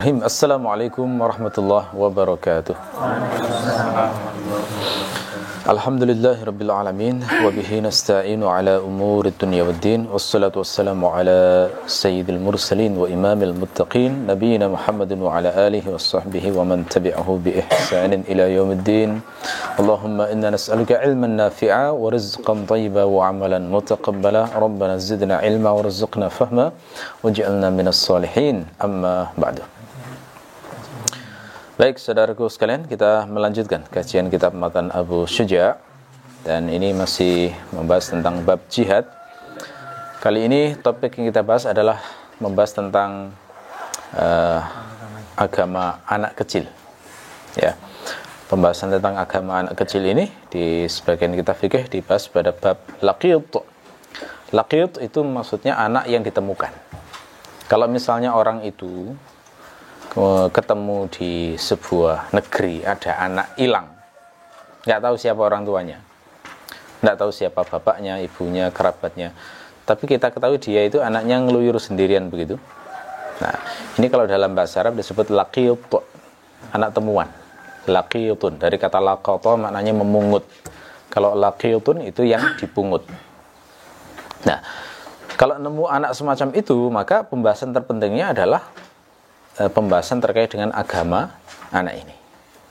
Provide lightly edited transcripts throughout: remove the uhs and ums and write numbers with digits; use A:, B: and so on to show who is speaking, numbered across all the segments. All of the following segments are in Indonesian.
A: Bismillahirrahmanirrahim. Assalamualaikum warahmatullahi wabarakatuh. Alhamdulillahirabbil alamin wa bihi nasta'inu ala umuri dunya waddin wassalatu wassalamu ala sayyidil mursalin wa imamil muttaqin nabiyina Muhammadin wa ala alihi washabbihi wa man tabi'ahu bi ihsanin ila yaumiddin. Allahumma inna nas'aluka ilman nafi'a wa rizqan thayyiban wa amalan mutaqabbala. Rabbana zidna ilma warzuqna fahma waj'alna minas salihin. Amma ba'du. Baik, saudaraku sekalian, kita melanjutkan kajian kitab Matan Abu Syuja', dan ini masih membahas tentang bab jihad. Kali ini topik yang kita bahas adalah membahas tentang agama anak kecil. Ya, pembahasan tentang agama anak kecil ini di sebagian kitab fikih dibahas pada bab laqit. Laqit itu maksudnya anak yang ditemukan. Kalau misalnya orang itu ketemu di sebuah negeri ada anak hilang, nggak tahu siapa orang tuanya, nggak tahu siapa bapaknya, ibunya, kerabatnya, tapi kita ketahui dia itu anaknya ngeluyur sendirian begitu. Nah, ini kalau dalam bahasa Arab disebut laqit, anak temuan. Laqitun dari kata laqata maknanya memungut. Kalau laqitun itu yang dipungut. Nah, kalau nemu anak semacam itu, maka pembahasan terpentingnya adalah pembahasan terkait dengan agama anak ini.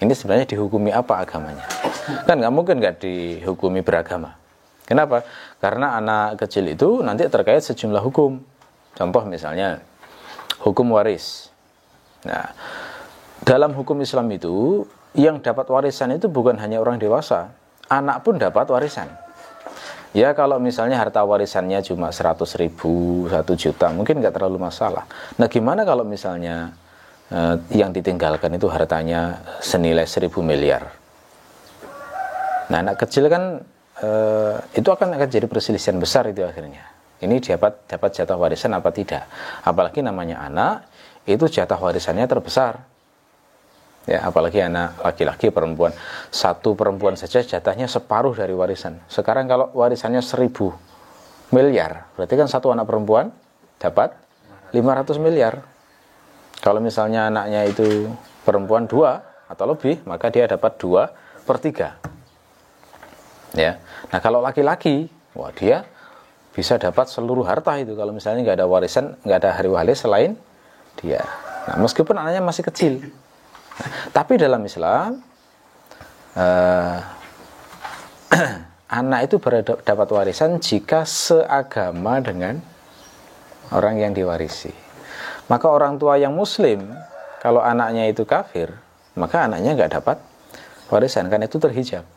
A: Ini sebenarnya dihukumi apa agamanya? Kan nggak mungkin nggak dihukumi beragama. Kenapa? Karena anak kecil itu nanti terkait sejumlah hukum. Contoh misalnya hukum waris. Nah, dalam hukum Islam itu yang dapat warisan itu bukan hanya orang dewasa, anak pun dapat warisan. Ya, kalau misalnya harta warisannya cuma 100.000, 1 juta, mungkin nggak terlalu masalah. Nah, gimana kalau misalnya yang ditinggalkan itu hartanya senilai 1.000 miliar? Nah, anak kecil kan itu akan jadi perselisihan besar itu akhirnya. Ini dapat jatah warisan apa tidak? Apalagi namanya anak, itu jatah warisannya terbesar. Ya, apalagi anak laki-laki, perempuan. Satu perempuan saja jatahnya separuh dari warisan. Sekarang kalau warisannya 1.000 miliar, berarti kan satu anak perempuan dapat 500 miliar. Kalau misalnya anaknya itu perempuan 2 atau lebih, maka dia dapat 2/3. Ya. Nah, kalau laki-laki, wah, dia bisa dapat seluruh harta itu. Kalau misalnya nggak ada warisan, nggak ada ahli waris selain dia. Nah, meskipun anaknya masih kecil. Tapi dalam Islam anak itu dapat warisan jika seagama dengan orang yang diwarisi. Maka orang tua yang muslim, kalau anaknya itu kafir, maka anaknya nggak dapat warisan, karena itu terhijab.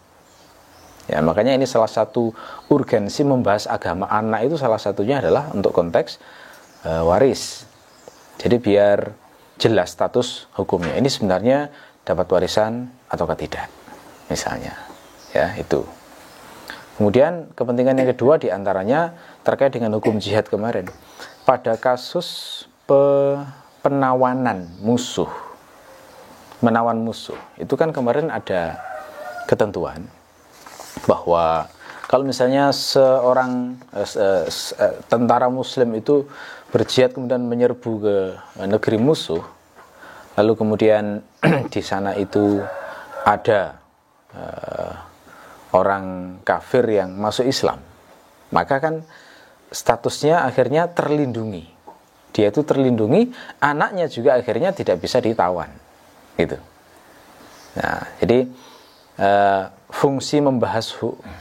A: Ya, makanya ini salah satu urgensi membahas agama anak itu, salah satunya adalah untuk konteks waris. Jadi biar jelas status hukumnya. Ini sebenarnya dapat warisan ataukah tidak, misalnya. Ya, itu. Kemudian kepentingan yang kedua diantaranya terkait dengan hukum jihad kemarin. Pada kasus penawanan musuh, menawan musuh, itu kan kemarin ada ketentuan bahwa kalau misalnya seorang tentara muslim itu berjihad kemudian menyerbu ke negeri musuh, lalu kemudian di sana itu ada orang kafir yang masuk Islam, maka kan statusnya akhirnya terlindungi. Dia itu terlindungi, anaknya juga akhirnya tidak bisa ditawan, gitu. Nah, jadi fungsi membahas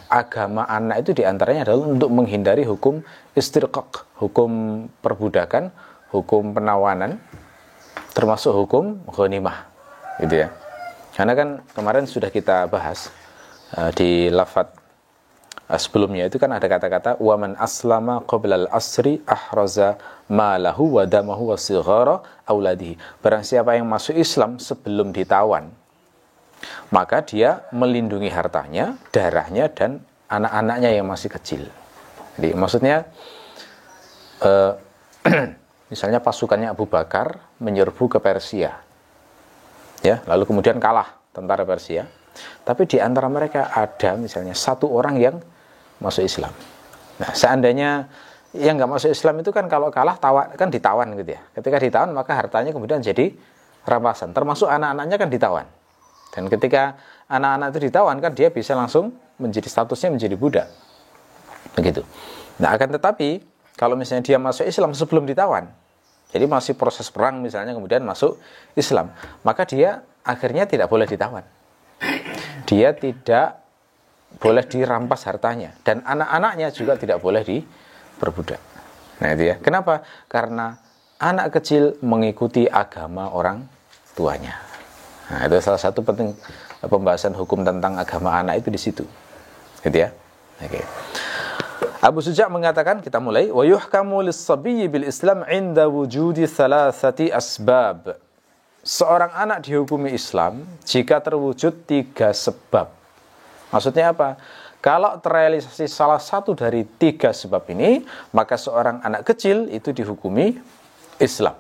A: agama anak itu diantaranya adalah untuk menghindari hukum istirqaq, hukum perbudakan, hukum penawanan, termasuk hukum ghanimah, gitu ya. Karena kan kemarin sudah kita bahas di lafaz sebelumnya itu kan ada kata-kata waman aslama qabla al-asri ahraza malahu wa damahu wa sighara auladihi. Barang siapa yang masuk Islam sebelum ditawan, maka dia melindungi hartanya, darahnya, dan anak-anaknya yang masih kecil. Jadi maksudnya misalnya pasukannya Abu Bakar menyerbu ke Persia, ya, lalu kemudian kalah tentara Persia, tapi di antara mereka ada misalnya satu orang yang masuk Islam. Nah, seandainya yang nggak masuk Islam itu kan kalau kalah kan ditawan gitu ya. Ketika ditawan maka hartanya kemudian jadi rampasan. Termasuk anak-anaknya kan ditawan. Dan ketika anak-anak itu ditawan kan dia bisa langsung statusnya menjadi budak. Begitu. Nah, akan tetapi kalau misalnya dia masuk Islam sebelum ditawan, jadi masih proses perang misalnya, kemudian masuk Islam, maka dia akhirnya tidak boleh ditawan. Dia tidak boleh dirampas hartanya, dan anak-anaknya juga tidak boleh diperbudak. Nah itu ya. Kenapa? Karena anak kecil mengikuti agama orang tuanya. Nah, itu salah satu penting pembahasan hukum tentang agama anak itu di situ. Gitu ya. Oke. Abu Suja mengatakan, kita mulai, wa yuhkamu lis-sabiyyi bil Islam 'inda wujudi thalathati asbab. Seorang anak dihukumi Islam jika terwujud 3 sebab. Maksudnya apa? Kalau terrealisasi salah satu dari 3 sebab ini, maka seorang anak kecil itu dihukumi Islam.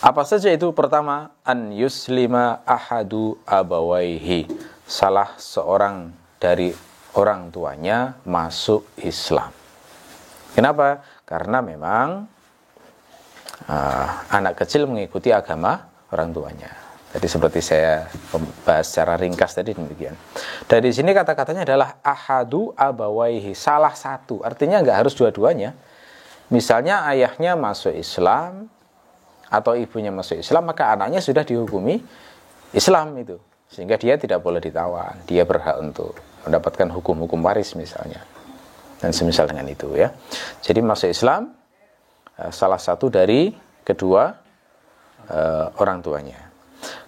A: Apa saja itu? Pertama, an yuslima ahadu abawaihi. Salah seorang dari orang tuanya masuk Islam. Kenapa? Karena memang anak kecil mengikuti agama orang tuanya. Jadi seperti saya bahas secara ringkas tadi demikian. Dari sini kata-katanya adalah ahadu abawaihi, salah satu. Artinya nggak harus dua-duanya. Misalnya ayahnya masuk Islam atau ibunya masuk Islam, maka anaknya sudah dihukumi Islam itu. Sehingga dia tidak boleh ditawan. Dia berhak untuk mendapatkan hukum-hukum waris misalnya. Dan semisal dengan itu ya. Jadi masuk Islam salah satu dari kedua orang tuanya.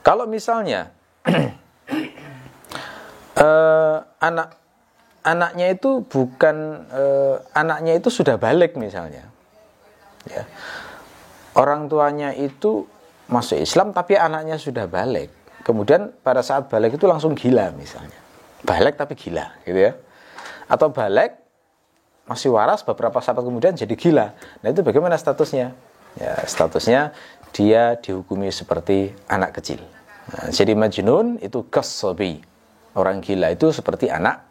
A: Kalau misalnya anaknya itu bukan anaknya itu sudah balik misalnya, ya, orang tuanya itu masuk Islam tapi anaknya sudah balik, kemudian pada saat balik itu langsung gila misalnya, balik tapi gila, gitu ya, atau balik masih waras beberapa saat kemudian jadi gila. Nah itu bagaimana statusnya? Ya, statusnya dia dihukumi seperti anak kecil. Nah, jadi majnun itu kasabi, orang gila itu seperti anak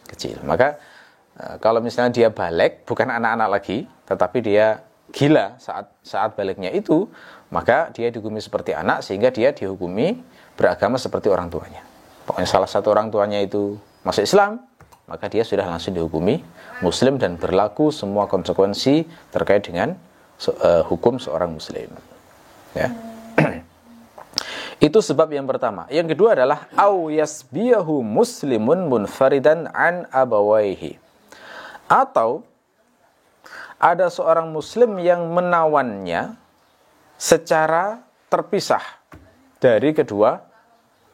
A: kecil. Maka kalau misalnya dia balik bukan anak-anak lagi, tetapi dia gila saat baliknya itu, maka dia dihukumi seperti anak sehingga dia dihukumi beragama seperti orang tuanya. Pokoknya salah satu orang tuanya itu masuk Islam, maka dia sudah langsung dihukumi Muslim dan berlaku semua konsekuensi terkait dengan hukum seorang Muslim. Ya. Itu sebab yang pertama. Yang kedua adalah au yasbiyahu muslimun munfaridan an abawaihi. Atau ada seorang muslim yang menawannya secara terpisah dari kedua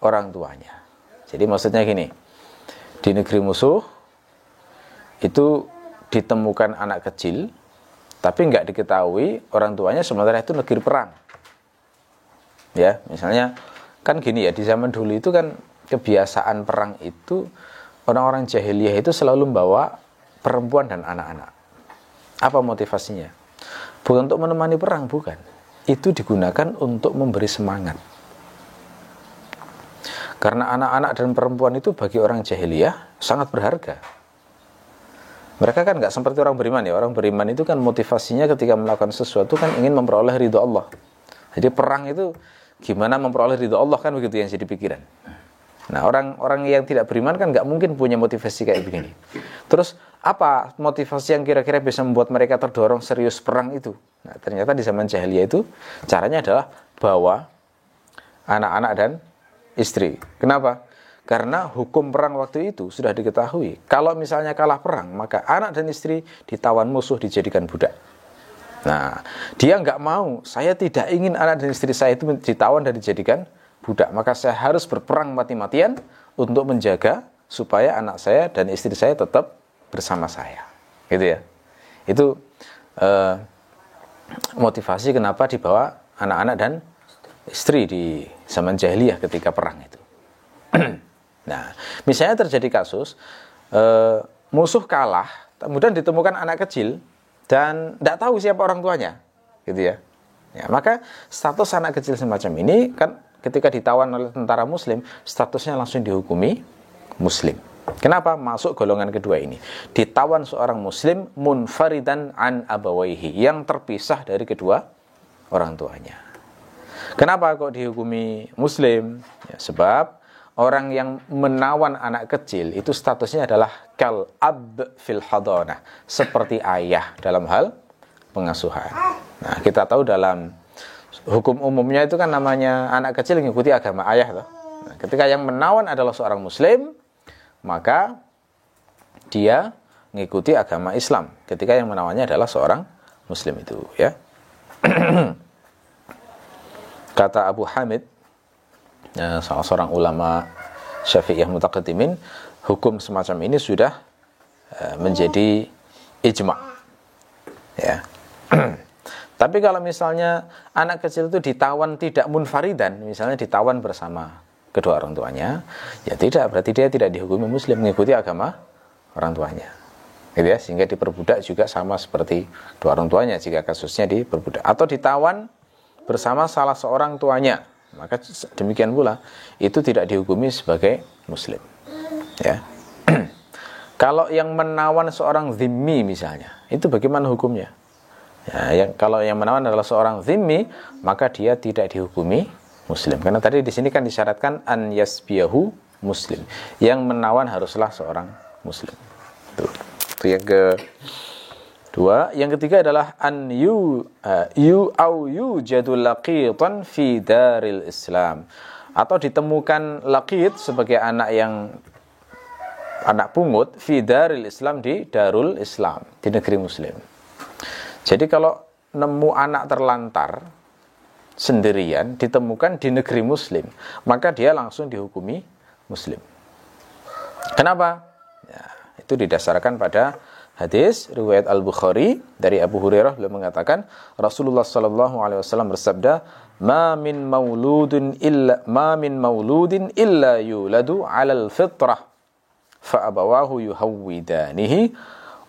A: orang tuanya. Jadi maksudnya gini, di negeri musuh itu ditemukan anak kecil tapi nggak diketahui orang tuanya, sementara itu negeri perang. Ya, misalnya kan gini ya, di zaman dulu itu kan kebiasaan perang itu orang-orang jahiliyah itu selalu membawa perempuan dan anak-anak. Apa motivasinya? Bukan untuk menemani perang, bukan. Itu digunakan untuk memberi semangat. Karena anak-anak dan perempuan itu bagi orang jahiliyah sangat berharga. Mereka kan nggak seperti orang beriman ya. Orang beriman itu kan motivasinya ketika melakukan sesuatu kan ingin memperoleh ridho Allah. Jadi perang itu gimana memperoleh ridho Allah kan begitu yang jadi pikiran. Nah orang-orang yang tidak beriman kan nggak mungkin punya motivasi kayak begini. Terus apa motivasi yang kira-kira bisa membuat mereka terdorong serius perang itu? Nah ternyata di zaman jahiliyah itu caranya adalah bawa anak-anak dan istri. Kenapa? Karena hukum perang waktu itu sudah diketahui. Kalau misalnya kalah perang, maka anak dan istri ditawan musuh, dijadikan budak. Nah, dia nggak mau. Saya tidak ingin anak dan istri saya itu ditawan dan dijadikan budak. Maka saya harus berperang mati-matian untuk menjaga supaya anak saya dan istri saya tetap bersama saya. Gitu ya. Itu motivasi kenapa dibawa anak-anak dan istri di zaman jahiliyah ketika perang itu. Nah, misalnya terjadi kasus musuh kalah, kemudian ditemukan anak kecil dan tidak tahu siapa orang tuanya, gitu ya. Ya, maka status anak kecil semacam ini kan ketika ditawan oleh tentara Muslim, statusnya langsung dihukumi Muslim. Kenapa? Masuk golongan kedua ini. Ditawan seorang Muslim munfaridan an abawaihi, yang terpisah dari kedua orang tuanya. Kenapa kok dihukumi muslim? Ya, sebab orang yang menawan anak kecil itu statusnya adalah kal ab fil hadanah, seperti ayah dalam hal pengasuhan. Nah, kita tahu dalam hukum umumnya itu kan namanya anak kecil mengikuti agama ayah. Nah, ketika yang menawan adalah seorang muslim, maka dia mengikuti agama Islam. Ketika yang menawannya adalah seorang muslim itu, ya. Kata Abu Hamid, salah seorang ulama Syafi'iyah mutaqaddimin, hukum semacam ini sudah menjadi ijma'. Ya. Tapi kalau misalnya anak kecil itu ditawan tidak munfaridan, misalnya ditawan bersama kedua orang tuanya, ya tidak, berarti dia tidak dihukumi muslim, mengikuti agama orang tuanya. Gitu ya, sehingga diperbudak juga sama seperti dua orang tuanya jika kasusnya diperbudak, atau ditawan bersama salah seorang tuanya, maka demikian pula itu tidak dihukumi sebagai muslim, ya. Kalau yang menawan seorang zimmi misalnya, itu bagaimana hukumnya? Ya, kalau yang menawan adalah seorang zimmi, maka dia tidak dihukumi muslim, karena tadi di sini kan disyaratkan an yasbiyahu muslim, yang menawan haruslah seorang muslim. Itu yang kedua. Yang ketiga adalah an yujadul laqitan fi daril Islam, atau ditemukan laqit sebagai anak pungut fi daril Islam, di darul Islam, di negeri muslim. Jadi kalau nemu anak terlantar sendirian ditemukan di negeri muslim, maka dia langsung dihukumi muslim. Kenapa? Ya, itu didasarkan pada hadis riwayat Al-Bukhari dari Abu Hurairah, beliau mengatakan Rasulullah sallallahu alaihi wasallam bersabda, "Ma min mauludin illa yuladu 'alal fitrah, fa abawahu yuhawwidanihi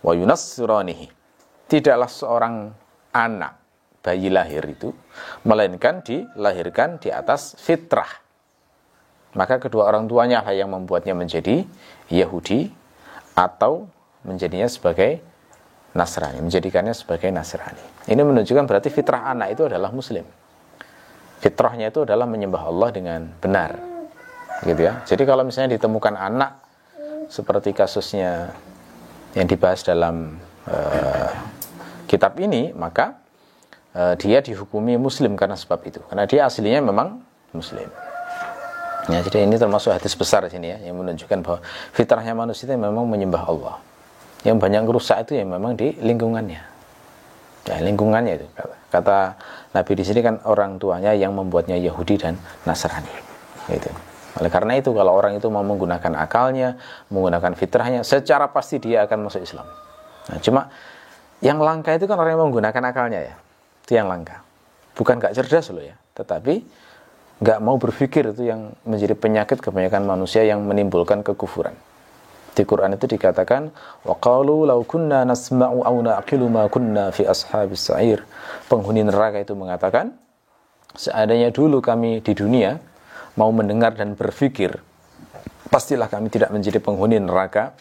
A: wa yunassiranihi." Tidaklah seorang anak, bayi lahir itu, melainkan dilahirkan di atas fitrah. Maka kedua orang tuanya lah yang membuatnya menjadi Yahudi atau menjadinya sebagai Nasrani, menjadikannya sebagai Nasrani. Ini menunjukkan berarti fitrah anak itu adalah muslim. Fitrahnya itu adalah menyembah Allah dengan benar, gitu ya. Jadi kalau misalnya ditemukan anak seperti kasusnya yang dibahas dalam kitab ini, maka dia dihukumi muslim karena sebab itu, karena dia aslinya memang muslim. Ya, jadi ini termasuk hadis besar di sini, ya, yang menunjukkan bahwa fitrahnya manusia itu memang menyembah Allah. Yang banyak rusak itu ya memang di lingkungannya. Ya, lingkungannya itu. Kata Nabi di sini kan orang tuanya yang membuatnya Yahudi dan Nasrani. Gitu. Oleh karena itu kalau orang itu mau menggunakan akalnya, menggunakan fitrahnya, secara pasti dia akan masuk Islam. Nah, cuma yang langka itu kan orang yang menggunakan akalnya, ya. Itu yang langka. Bukan gak cerdas loh, ya, tetapi gak mau berpikir, itu yang menjadi penyakit kebanyakan manusia yang menimbulkan kekufuran. Di Quran itu dikatakan wa qalu law kunna nasma'u aw naqilu ma kunna fi ashabis sa'ir. Penghuni neraka itu mengatakan, seandainya dulu kami di dunia mau mendengar dan berpikir, pastilah kami tidak menjadi penghuni neraka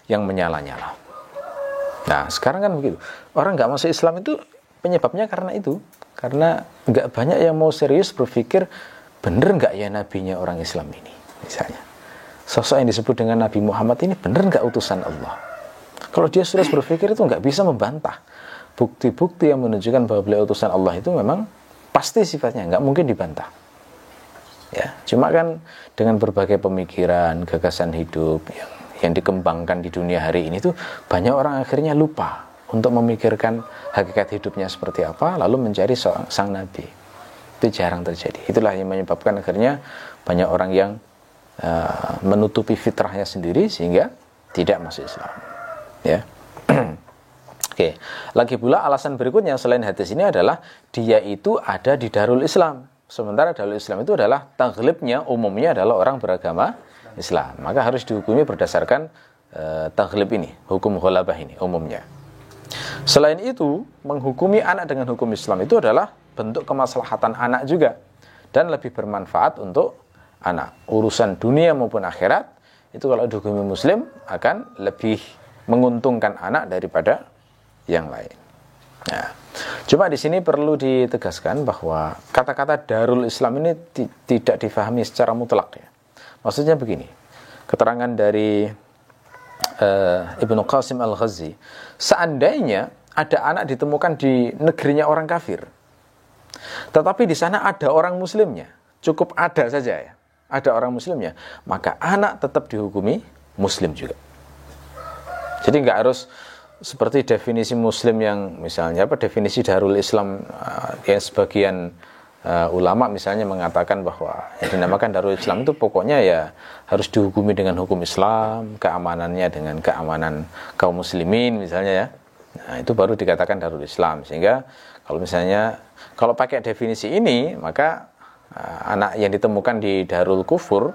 A: yang menyala-nyala. Nah, sekarang kan begitu. Orang enggak masuk Islam itu penyebabnya karena itu. Karena enggak banyak yang mau serius berpikir, bener enggak ya nabinya orang Islam ini, misalnya. Sosok yang disebut dengan Nabi Muhammad ini benar nggak utusan Allah? Kalau dia sudah berpikir itu nggak bisa membantah. Bukti-bukti yang menunjukkan bahwa beliau utusan Allah itu memang pasti sifatnya, nggak mungkin dibantah. Ya, cuma kan dengan berbagai pemikiran, gagasan hidup yang dikembangkan di dunia hari ini tuh banyak orang akhirnya lupa untuk memikirkan hakikat hidupnya seperti apa, lalu mencari sang Nabi. Itu jarang terjadi. Itulah yang menyebabkan akhirnya banyak orang yang menutupi fitrahnya sendiri sehingga tidak masuk Islam, ya. Oke. Lagi pula alasan berikutnya selain hadis ini adalah dia itu ada di Darul Islam, sementara Darul Islam itu adalah taghlibnya umumnya adalah orang beragama Islam, maka harus dihukumi berdasarkan taghlib ini, hukum ghalabah ini umumnya. Selain itu, menghukumi anak dengan hukum Islam itu adalah bentuk kemaslahatan anak juga dan lebih bermanfaat untuk anak. Urusan dunia maupun akhirat itu kalau dihukumi muslim akan lebih menguntungkan anak daripada yang lain. Nah, Cuma di sini perlu ditegaskan bahwa kata-kata Darul Islam ini tidak difahami secara mutlak ya. Maksudnya begini, keterangan dari Ibnu Qasim Al-Ghazi, seandainya ada anak ditemukan di negerinya orang kafir, tetapi di sana ada orang muslimnya, cukup ada saja ya, ada orang muslimnya, maka anak tetap dihukumi muslim juga. Jadi nggak harus seperti definisi muslim yang misalnya definisi Darul Islam yang sebagian ulama misalnya mengatakan bahwa yang dinamakan Darul Islam itu pokoknya ya harus dihukumi dengan hukum Islam, keamanannya dengan keamanan kaum muslimin misalnya ya. Nah, itu baru dikatakan Darul Islam. Sehingga kalau pakai definisi ini, maka anak yang ditemukan di Darul Kufur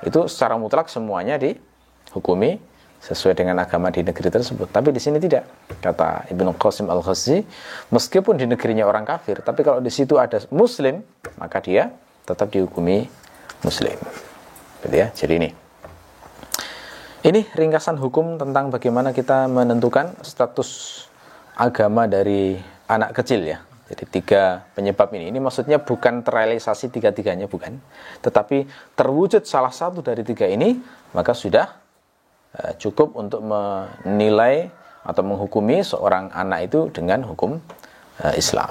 A: itu secara mutlak semuanya dihukumi sesuai dengan agama di negeri tersebut. Tapi di sini tidak. Kata Ibnu Qasim Al-Ghazi, meskipun di negerinya orang kafir, tapi kalau di situ ada muslim, maka dia tetap dihukumi muslim. Gitu ya. Jadi ini ringkasan hukum tentang bagaimana kita menentukan status agama dari anak kecil ya. Jadi 3 penyebab ini maksudnya bukan terrealisasi 3-3-nya, bukan. Tetapi terwujud salah satu dari 3 ini, maka sudah cukup untuk menilai atau menghukumi seorang anak itu dengan hukum Islam.